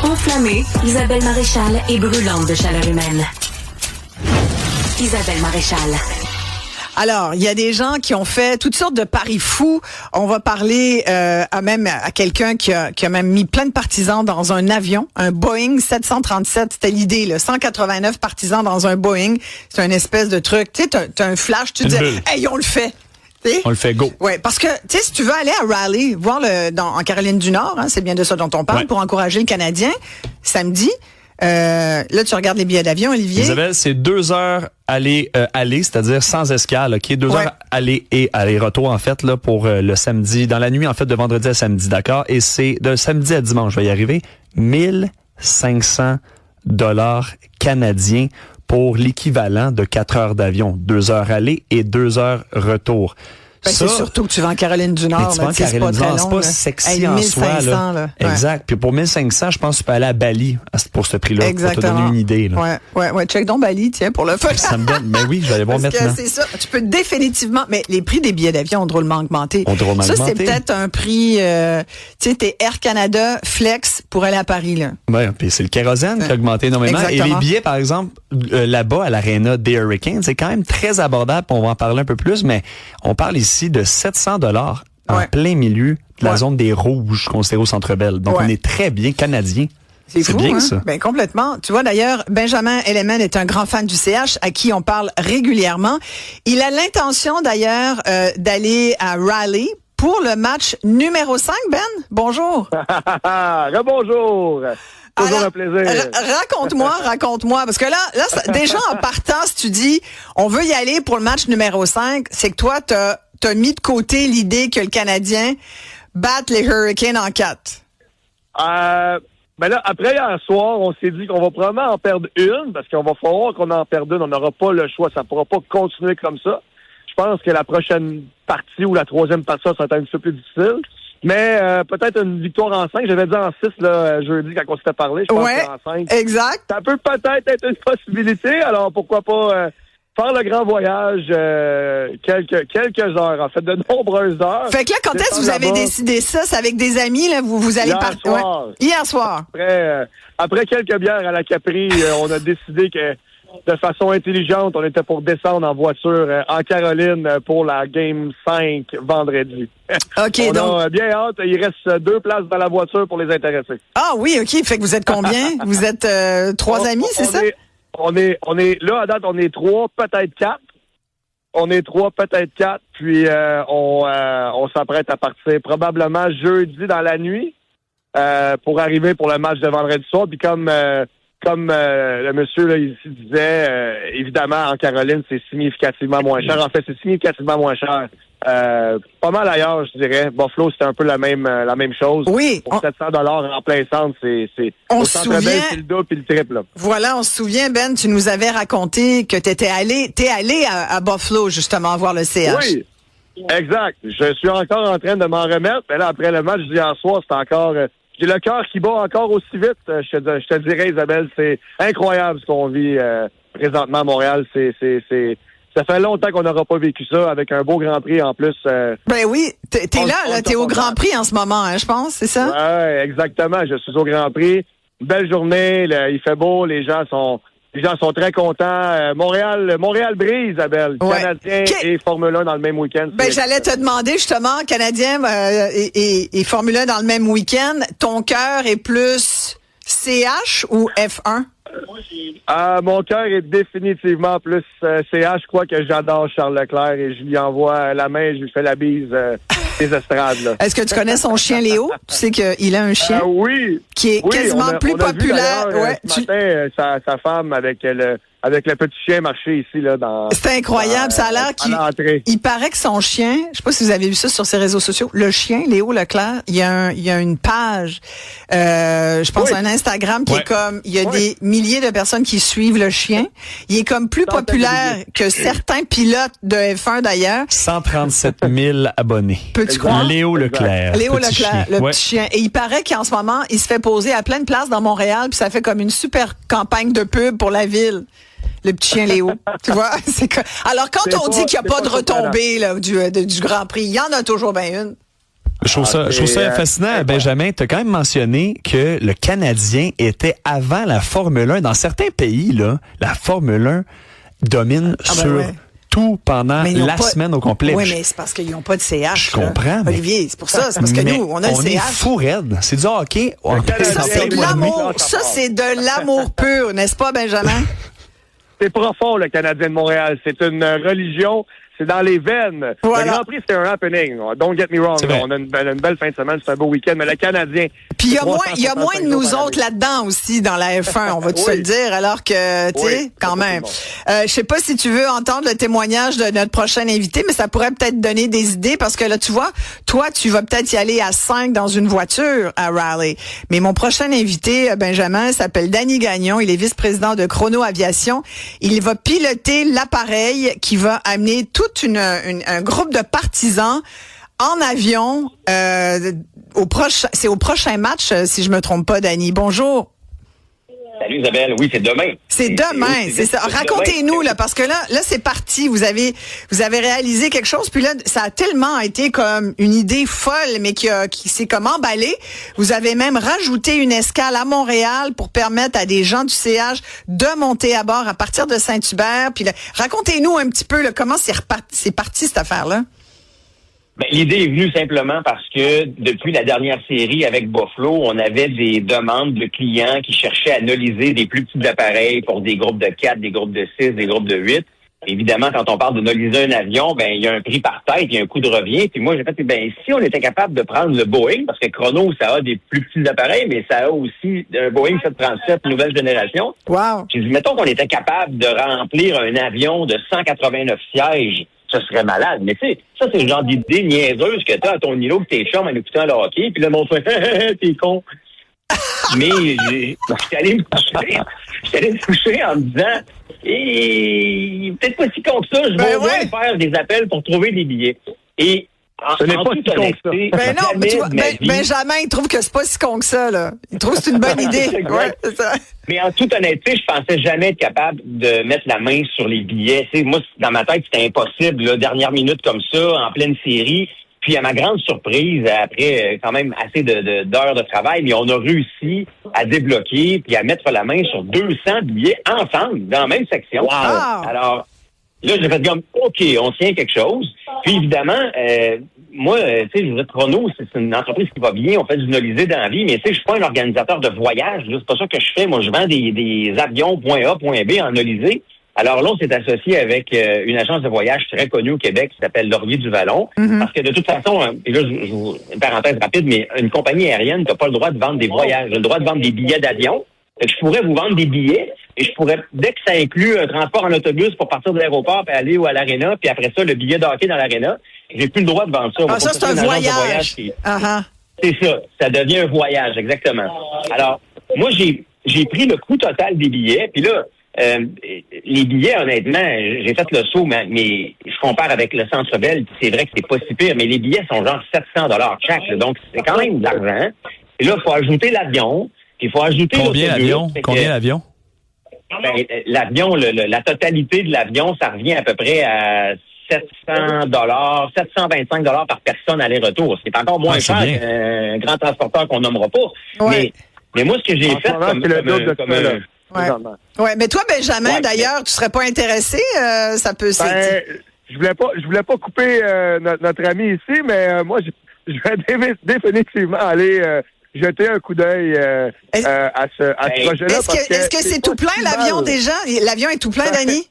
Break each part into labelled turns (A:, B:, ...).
A: Enflammée, Isabelle Maréchal est brûlante de chaleur humaine. Isabelle Maréchal.
B: Alors, il y a des gens qui ont fait toutes sortes de paris fous. On va parler à quelqu'un qui a même mis plein de partisans dans un avion, un Boeing 737. C'était l'idée, là. 189 partisans dans un Boeing. C'est une espèce de truc. Tu sais, t'as un flash, tu dis, hey, on le fait. T'sais?
C: On le fait, go.
B: Ouais, parce que, tu sais, si tu veux aller à Raleigh, voir en Caroline du Nord, hein, c'est bien de ça dont on parle, pour encourager le Canadien, samedi, là, tu regardes les billets d'avion, Olivier.
C: Isabelle, c'est 2 heures aller, c'est-à-dire sans escale, OK? 2 heures aller et aller-retour, en fait, là, pour le samedi, dans la nuit, en fait, de vendredi à samedi, d'accord? Et c'est de samedi à dimanche, je vais y arriver, 1500 $ canadiens pour l'équivalent de 4 heures d'avion. 2 heures aller et 2 heures retour.
B: Ben, c'est surtout que tu vas en Caroline du Nord.
C: C'est pas sexy en soi. Là. Exact. Puis pour 1500, je pense que tu peux aller à Bali pour ce prix-là.
B: Exactement.
C: Pour te donner une idée. Là.
B: Ouais. Check donc Bali, tiens, pour le fun.
C: Ça me donne. Mais oui, je vais aller voir
B: Parce
C: maintenant.
B: Que c'est ça. Tu peux définitivement. Mais les prix des billets d'avion ont drôlement augmenté. Ça, c'est peut-être un prix. Tu sais, t'es Air Canada Flex pour aller à Paris, là.
C: Ouais, puis c'est le kérosène qui a augmenté énormément. Exactement. Et les billets, par exemple, là-bas, à l'Arena des Hurricanes, c'est quand même très abordable. On va en parler un peu plus, mais on parle ici de 700 $ en plein milieu de la zone des Rouges, considérée au Centre Bell. Donc, on est très bien canadien.
B: C'est fou,
C: bien,
B: hein?
C: ça.
B: Ben, complètement. Tu vois, d'ailleurs, Benjamin Elemen est un grand fan du CH, à qui on parle régulièrement. Il a l'intention, d'ailleurs, d'aller à Raleigh pour le match numéro 5, Ben. Bonjour.
D: Rebonjour. Toujours un plaisir.
B: Raconte-moi, parce que là, déjà en partant, si tu dis, on veut y aller pour le match numéro 5, c'est que toi, t'as mis de côté l'idée que le Canadien batte les Hurricanes en 4.
D: Ben là, après hier soir, on s'est dit qu'on va probablement en perdre une, parce qu'on va falloir qu'on en perde une. On n'aura pas le choix. Ça ne pourra pas continuer comme ça. Je pense que la prochaine partie ou la troisième partie, ça va être un petit peu plus difficile. Mais peut-être une victoire en 5. J'avais dit en 6 là, jeudi quand on s'était parlé. Je pense qu'en 5.
B: Exact.
D: Ça peut peut-être être une possibilité. Alors pourquoi pas faire le grand voyage quelques heures, en fait, de nombreuses heures.
B: Fait que là, quand est-ce que vous avez décidé ça? C'est avec des amis, là, vous allez partir? Hier soir.
D: Après quelques bières à la Capri, on a décidé que de façon intelligente, on était pour descendre en voiture en Caroline pour la Game 5 vendredi.
B: OK,
D: on a bien hâte. Il reste 2 places dans la voiture pour les intéressés.
B: Ah oui, OK. Fait que vous êtes combien? Vous êtes 3 amis, c'est ça?
D: On est là, à date, on est 3, peut-être 4. Puis on s'apprête à partir probablement jeudi dans la nuit pour arriver pour le match de vendredi soir. Puis comme le monsieur là ici disait, évidemment, en Caroline, c'est significativement moins cher. En fait, c'est significativement moins cher. Pas mal ailleurs, je dirais. Buffalo, c'était un peu la même chose.
B: Oui.
D: Pour 700 $ en plein centre, c'est
B: on
D: au
B: se
D: Centre
B: souvient.
D: Bell, c'est le double puis le triple. Là.
B: Voilà, on se souvient, Ben, tu nous avais raconté que t'es allé à Buffalo, justement, voir le CH.
D: Oui. Exact. Je suis encore en train de m'en remettre. Mais là, après le match d'hier soir, c'est encore... j'ai le cœur qui bat encore aussi vite. Je te dirais, Isabelle, c'est incroyable ce qu'on vit présentement à Montréal. Ça fait longtemps qu'on n'aura pas vécu ça avec un beau Grand Prix en plus.
B: Ben oui, t'es au Grand Prix en ce moment, hein, je pense, c'est ça?
D: Ouais, exactement. Je suis au Grand Prix. Belle journée, il fait beau, les gens sont très contents. Montréal brise, Isabelle. Canadien et Formule 1 dans le même week-end.
B: Ben, j'allais te demander justement, Canadien et Formule 1 dans le même week-end. Ton cœur est plus CH ou F1?
D: Mon cœur est définitivement plus CH. Je crois que j'adore Charles Leclerc et je lui envoie la main, je lui fais la bise des estrades. Là.
B: Est-ce que tu connais son chien Léo? Tu sais qu'il a un chien qui est quasiment plus populaire.
D: Ce matin, sa femme avec le petit chien marcher ici là dans.
B: C'est incroyable, ça a l'air il paraît que son chien, je sais pas si vous avez vu ça sur ses réseaux sociaux, le chien Léo Leclerc, il y a une page, je pense un Instagram qui est comme, il y a des milliers de personnes qui suivent le chien. Il est comme plus populaire que certains pilotes de F1 d'ailleurs.
C: 137 000 abonnés.
B: Peux-tu croire?
C: Léo Leclerc.
B: Léo Leclerc, le petit chien. Et il paraît qu'en ce moment, il se fait poser à plein de places dans Montréal, puis ça fait comme une super campagne de pub pour la ville. Le petit chien Léo. Tu vois? Alors, quand on dit qu'il n'y a pas de retombée là, du Grand Prix, il y en a toujours bien une.
C: Je trouve ça fascinant. Benjamin, tu as quand même mentionné que le Canadien était avant la Formule 1. Dans certains pays, là, la Formule 1 domine sur tout pendant la semaine au complet.
B: Oui, mais c'est parce qu'ils n'ont pas de CH.
C: Je comprends.
B: Olivier, c'est pour ça. C'est parce que nous, on a le CH.
C: On est fou raide. C'est du hockey.
B: Ça, c'est de l'amour. Ça, c'est de l'amour pur, n'est-ce pas, Benjamin?
D: C'est profond, le Canadien de Montréal. C'est une religion. C'est dans les veines.
B: Voilà.
D: Le Grand Prix, c'est un happening. Don't get me wrong. On a une belle fin de semaine, c'est un beau week-end, mais le Canadien...
B: Puis il y a moins de nous autres là-dedans aussi dans la F1, on va se le dire, alors que, tu sais, quand même. Je sais pas si tu veux entendre le témoignage de notre prochain invité, mais ça pourrait peut-être donner des idées, parce que là, tu vois, toi, tu vas peut-être y aller à 5 dans une voiture à Raleigh. Mais mon prochain invité, Benjamin, s'appelle Danny Gagnon. Il est vice-président de Chrono Aviation. Il va piloter l'appareil qui va amener tout un groupe de partisans en avion c'est au prochain match, si je me trompe pas, Danny. Bonjour.
E: Salut Isabelle, oui, c'est demain.
B: C'est demain, c'est ça. Racontez-nous, là, parce que là, c'est parti. Vous avez réalisé quelque chose, puis là, ça a tellement été comme une idée folle, mais qui s'est comme emballée. Vous avez même rajouté une escale à Montréal pour permettre à des gens du CH de monter à bord à partir de Saint-Hubert. Puis là, racontez-nous un petit peu, là, comment c'est parti cette affaire-là.
E: Ben, l'idée est venue simplement parce que depuis la dernière série avec Buffalo, on avait des demandes de clients qui cherchaient à nolliser des plus petits appareils pour des groupes de 4, des groupes de 6, des groupes de 8. Évidemment, quand on parle de nolliser un avion, ben il y a un prix par tête, il y a un coût de revient. Puis moi, j'ai fait, si on était capable de prendre le Boeing, parce que Chrono, ça a des plus petits appareils, mais ça a aussi un Boeing 737 nouvelle génération.
B: Wow.
E: J'ai dit, mettons qu'on était capable de remplir un avion de 189 sièges, ce serait malade. Mais tu sais, ça, c'est le genre d'idée niaiseuse que t'as à ton îlot, que t'es chum en écoutant le hockey, puis là, mon frère, t'es con. Mais j'étais allé me coucher en me disant, peut-être pas si con que ça, je vais au moins faire des appels pour trouver des billets. Et
D: ce n'est pas si con que ça.
B: Ben non, mais tu vois, Benjamin, il trouve que c'est pas si con que ça, là. Il trouve que c'est une bonne idée. Ouais, c'est ça.
E: Mais en toute honnêteté, je pensais jamais être capable de mettre la main sur les billets. T'sais, moi, dans ma tête, c'était impossible, là, dernière minute comme ça, en pleine série. Puis à ma grande surprise, après quand même assez d'heures de travail, mais on a réussi à débloquer puis à mettre la main sur 200 billets ensemble, dans la même section.
B: Wow.
E: Alors, là, j'ai fait comme, OK, on tient quelque chose. Puis évidemment, moi, tu sais, je vous dis, Chrono, c'est une entreprise qui va bien, on fait du nolisé dans la vie, mais tu sais, je suis pas un organisateur de voyage, là, c'est pas ça que je fais. Moi, je vends des avions point A, point B en nolisé. Alors là, on s'est associé avec une agence de voyage très connue au Québec qui s'appelle Laurier du Vallon. Mm-hmm. Parce que de toute façon, et là, une parenthèse rapide, mais une compagnie aérienne n'a pas le droit de vendre des voyages, elle a le droit de vendre des billets d'avion. Fait que je pourrais vous vendre des billets et je pourrais, dès que ça inclut un transport en autobus pour partir de l'aéroport et aller à l'aréna, puis après ça, le billet de hockey dans l'aréna, j'ai plus le droit de vendre ça.
B: Ah, ça, c'est un voyage.
E: C'est ça. Ça devient un voyage, exactement. Alors, moi, j'ai pris le coût total des billets, puis là, les billets, honnêtement, j'ai fait le saut, mais je compare avec le Centre Bell, puis c'est vrai que c'est pas si pire, mais les billets sont genre 700 $ chaque, là, donc c'est quand même de l'argent. Et là, il faut ajouter l'avion, puis il faut ajouter
C: Combien l'avion? Ben,
E: l'avion, la totalité de l'avion, ça revient à peu près à 700 $, 725 $ par personne aller-retour, ce qui est encore moins cher qu'un grand transporteur qu'on nommera pas.
B: Ouais.
E: Mais moi, ce que j'ai fait
B: Ouais, mais toi, Benjamin, d'ailleurs, tu serais pas intéressé, ça peut.
D: Je voulais pas couper notre ami ici, mais moi, je vais définitivement aller jeter un coup d'œil à ce projet-là.
B: Est-ce que c'est tout plein l'avion déjà? L'avion est tout plein, Danny?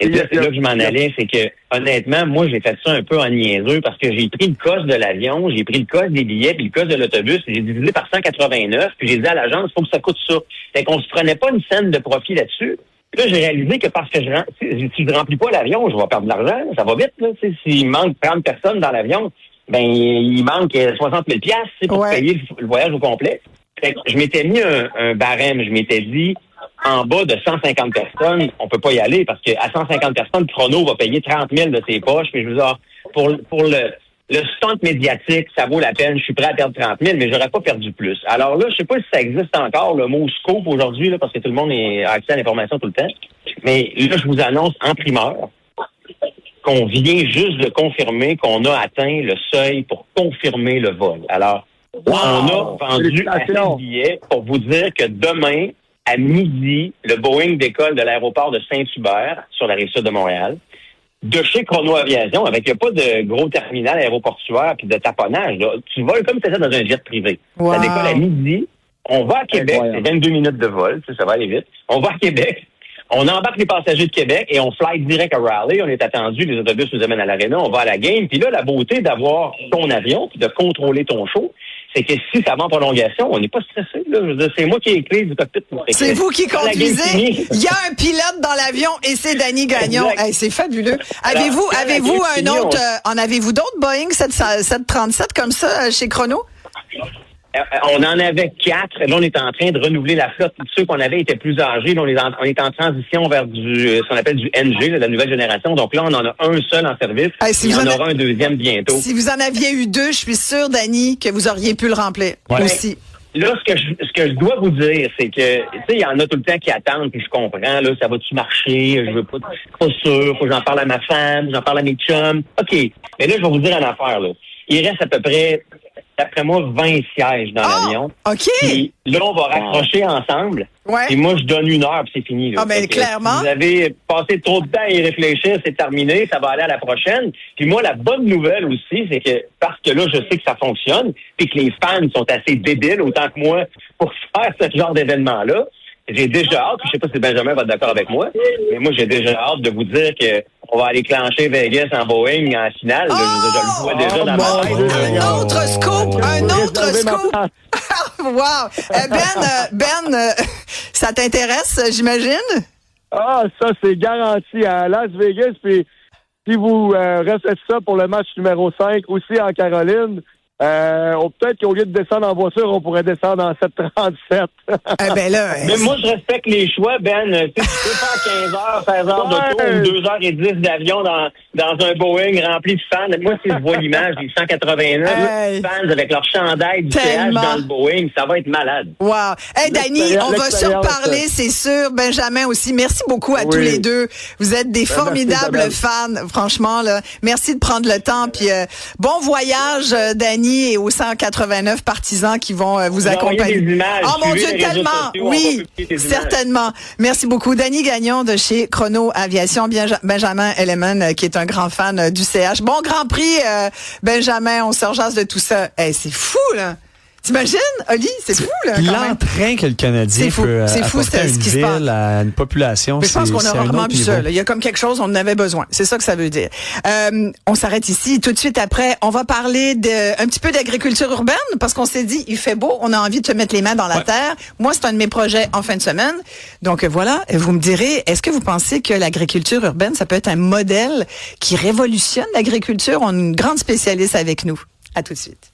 E: Et là, c'est là que je m'en allais, c'est que, honnêtement, moi, j'ai fait ça un peu en niaiseux parce que j'ai pris le cost de l'avion, j'ai pris le cost des billets, puis le cost de l'autobus, j'ai divisé par 189, puis j'ai dit à l'agence, il faut que ça coûte ça. Fait qu'on se prenait pas une scène de profit là-dessus. Puis là, j'ai réalisé que parce que si je remplis pas l'avion, je vais perdre de l'argent, ça va vite, là. S'il manque 30 personnes dans l'avion, ben, il manque 60 000 $ pour payer le voyage au complet. Fait que je m'étais mis un barème, je m'étais dit, en bas de 150 personnes, on peut pas y aller parce qu'à 150 personnes, Chrono va payer 30 000 de ses poches. Mais je veux dire, pour le stunt médiatique, ça vaut la peine. Je suis prêt à perdre 30 000, mais j'aurais pas perdu plus. Alors là, je sais pas si ça existe encore, le mot scope aujourd'hui, là, parce que tout le monde a accès à l'information tout le temps. Mais là, je vous annonce en primeur qu'on vient juste de confirmer qu'on a atteint le seuil pour confirmer le vol. Alors, on a vendu assez de billets pour vous dire que demain, à midi, le Boeing décolle de l'aéroport de Saint-Hubert, sur la Rive-Sud de Montréal, de chez Chrono Aviation, avec il n'y a pas de gros terminal aéroportuaire puis de taponnage. Là. Tu voles comme tu étais dans un jet privé.
B: Wow.
E: Ça décolle à midi. On va à Québec, c'est 22 minutes de vol, ça va aller vite. On va à Québec, on embarque les passagers de Québec et on fly direct à Raleigh. On est attendu, les autobus nous amènent à l'aréna, on va à la game. Puis là, la beauté d'avoir ton avion puis de contrôler ton show, c'est que si ça va en prolongation, on n'est pas stressé. Là. Je veux dire, c'est moi qui ai les clés du cockpit.
B: C'est vous qui conduisez. Il y a un pilote dans l'avion et c'est Danny Gagnon. Hey, c'est fabuleux.
E: Alors,
B: avez-vous un autre, en avez-vous d'autres Boeing 737 comme ça chez Chrono?
E: On en avait 4. Là, on est en train de renouveler la flotte. Ceux qu'on avait étaient plus âgés. Là, on est en transition vers ce qu'on appelle du NG, là, la nouvelle génération. Donc là, on en a un seul en service.
B: Hey, si
E: il y en aura un deuxième bientôt.
B: Si vous en aviez eu 2, je suis sûre, Danny, que vous auriez pu le remplir aussi.
E: Là, ce que je dois vous dire, c'est que, tu sais, il y en a tout le temps qui attendent, puis je comprends, là, ça va-tu marcher? Je veux pas sûr, faut que j'en parle à ma femme, j'en parle à mes chums. OK. Mais là, je vais vous dire une affaire, là. Il reste à peu près, d'après moi, 20 sièges dans l'avion.
B: OK.
E: Puis là, on va raccrocher ensemble.
B: Ouais.
E: Et moi, je donne 1 heure, puis c'est fini. Là.
B: Ah, ben, clairement.
E: Si vous avez passé trop de temps à y réfléchir, c'est terminé, ça va aller à la prochaine. Puis moi, la bonne nouvelle aussi, c'est que, parce que là, je sais que ça fonctionne, puis que les fans sont assez débiles, autant que moi, pour faire ce genre d'événement-là, j'ai déjà hâte, je sais pas si Benjamin va être d'accord avec moi, mais moi, j'ai déjà hâte de vous dire que on va aller clencher Vegas en Boeing en finale. Je le vois déjà dans ma tête.
B: Un autre scoop! Un autre scoop! Wow! Ben, ça t'intéresse, j'imagine?
D: Ah, ça, c'est garanti à Las Vegas. Puis, si vous restez ça pour le match numéro 5, aussi en Caroline, peut-être qu'au lieu de descendre en voiture, on pourrait descendre en 737.
B: Ben là,
E: mais moi, je respecte les choix, Ben. Tu peux faire 15 heures, 16 heures d'auto ou 2h10 d'avion dans un Boeing rempli de fans. Moi, si je vois l'image des 189 fans avec leur chandail du CH dans le Boeing, ça va être malade.
B: Wow. Hey, Danny, on va se reparler, c'est sûr. Benjamin aussi. Merci beaucoup à tous les deux. Vous êtes des formidables fans, franchement. Là. Merci de prendre le temps. Puis bon voyage, Danny, et aux 189 partisans qui vont vous accompagner.
E: Des images,
B: oh mon Dieu, tellement! Oui, certainement. Merci beaucoup. Danny Gagnon de chez Chrono Aviation, Benjamin Elleman, qui est un grand fan du CH. Bon Grand Prix, Benjamin, on se rejase de tout ça. Hey, c'est fou, là! T'imagines, Oli? C'est fou, là, quand même.
C: L'entrain que le Canadien peut apporter à une ville, à une population,
B: mais je pense qu'on a rarement vu ça. Là. Il y a comme quelque chose, on en avait besoin. C'est ça que ça veut dire. On s'arrête ici. Tout de suite après, on va parler un petit peu d'agriculture urbaine, parce qu'on s'est dit, il fait beau, on a envie de se mettre les mains dans la terre. Moi, c'est un de mes projets en fin de semaine. Donc voilà, vous me direz, est-ce que vous pensez que l'agriculture urbaine, ça peut être un modèle qui révolutionne l'agriculture? On a une grande spécialiste avec nous. À tout de suite.